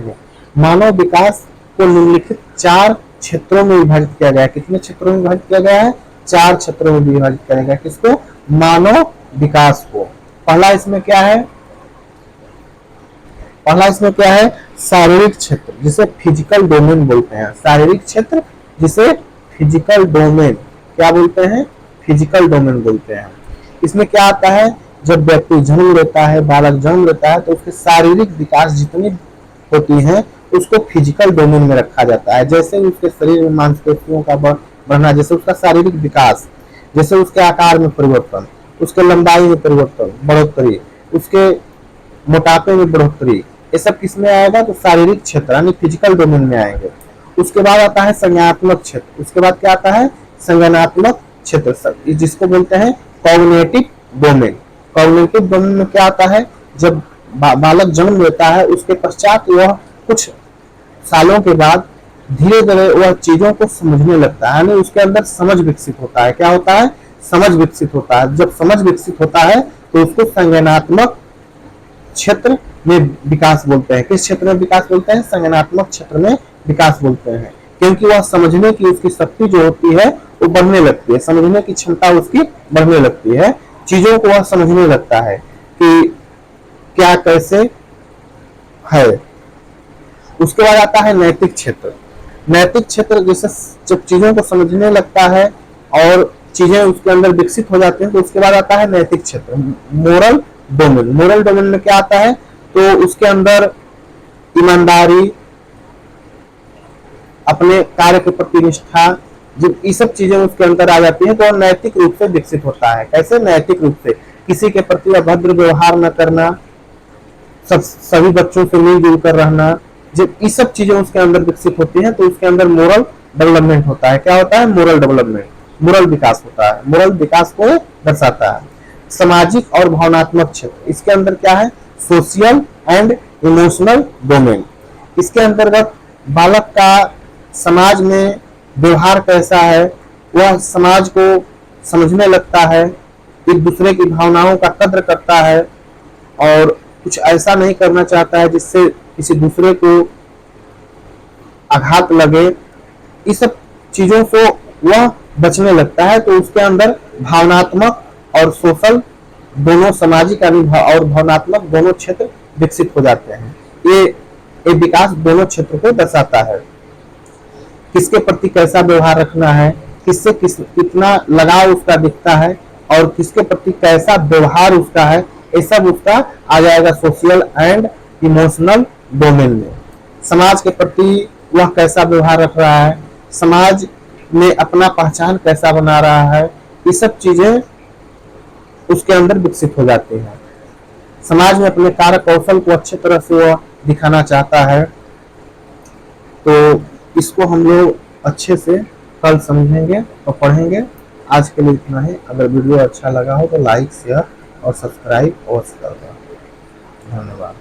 समझेंगे। मानव विकास को निम्नलिखित 4 क्षेत्रों में विभाजित किया गया है। कितने क्षेत्रों में विभाजित किया गया है? 4 क्षेत्रों में विभाजित किया गया है। किसको? मानव विकास को। पहला इसमें क्या है? शारीरिक क्षेत्र, जिसे फिजिकल डोमेन बोलते हैं। शारीरिक क्षेत्र जिसे फिजिकल डोमेन क्या बोलते हैं? फिजिकल डोमेन बोलते हैं। इसमें क्या आता है? जब व्यक्ति जन्म लेता है, बालक जन्म लेता है, तो उसके शारीरिक विकास जितनी होती हैं उसको फिजिकल डोमेन में रखा जाता है। जैसे उसके शरीर में मांसपेशियों का बढ़ना, जैसे उसका शारीरिक विकास, जैसे उसके आकार में परिवर्तन, उसके लंबाई में परिवर्तन, बढ़ोतरी, उसके मोटापे में बढ़ोतरी, ये सब किस में आएगा? तो शारीरिक क्षेत्र यानी फिजिकल डोमेन में आएंगे। उसके बाद आता है संज्ञानात्मक क्षेत्र। उसके बाद क्या आता है? संज्ञानात्मक क्षेत्र, जिसको बोलते हैं कॉग्निटिव डोमेन। कॉग्निटिव डोमेन में क्या आता है? जब बालक जन्म लेता है उसके पश्चात वह कुछ सालों के बाद धीरे धीरे वह चीजों को समझने लगता है, यानी उसके अंदर समझ विकसित होता है। क्या होता है? समझ विकसित होता है। जब समझ विकसित होता है तो उसको संज्ञानात्मक क्षेत्र में विकास बोलते हैं। किस क्षेत्र में विकास बोलते हैं? संज्ञानात्मक क्षेत्र में विकास बोलते हैं, क्योंकि वह समझने की उसकी शक्ति जो होती है वो बढ़ने लगती है। समझने की क्षमता उसकी बढ़ने लगती है, चीजों को वह समझने लगता है कि क्या कैसे है। उसके बाद आता है नैतिक क्षेत्र। नैतिक क्षेत्र जैसे जब चीजों को समझने लगता है और चीजें उसके अंदर विकसित हो जाती हैं, तो उसके बाद आता है नैतिक क्षेत्र, मोरल डोमेन। मोरल डोमेन में क्या आता है? तो उसके अंदर ईमानदारी, अपने कार्य के प्रति निष्ठा, जब ये सब चीजें उसके अंदर आ जाती हैं तो नैतिक रूप से विकसित होता है। कैसे? नैतिक रूप से। किसी के प्रति अभद्र व्यवहार न करना, सभी बच्चों से मिलजुल कर रहना, जब ये सब चीजें उसके अंदर विकसित होती हैं तो उसके अंदर मोरल डेवलपमेंट होता है। क्या होता है? मोरल डेवलपमेंट, मोरल विकास होता है। मोरल विकास को दर्शाता है। सामाजिक और भावनात्मक क्षेत्र, इसके अंदर क्या है? Social and emotional domain. इसके अंतर्गत बालक का समाज में व्यवहार कैसा है, वह समाज को समझने लगता है, एक दूसरे की भावनाओं का कद्र करता है और कुछ ऐसा नहीं करना चाहता है जिससे किसी दूसरे को आघात लगे। इस सब चीजों से वह बचने लगता है, तो उसके अंदर भावनात्मक और सोशल दोनों, सामाजिक और भावनात्मक दोनों क्षेत्र विकसित हो जाते हैं। ये विकास दोनों क्षेत्र को दर्शाता है। किसके प्रति कैसा व्यवहार रखना है, किससे कितना लगाव उसका दिखता है और किसके प्रति कैसा व्यवहार उसका है, ये सब उसका आ जाएगा सोशल एंड इमोशनल डोमेन में। समाज के प्रति वह कैसा व्यवहार रख रहा है, समाज में अपना पहचान कैसा बना रहा है, ये सब चीजें उसके अंदर विकसित हो जाती हैं। समाज में अपने कार्य कौशल को अच्छी तरह से वह दिखाना चाहता है। तो इसको हम लोग अच्छे से कल समझेंगे और पढ़ेंगे। आज के लिए इतना ही। अगर वीडियो अच्छा लगा हो तो लाइक, शेयर और सब्सक्राइब अवश्य करना। धन्यवाद।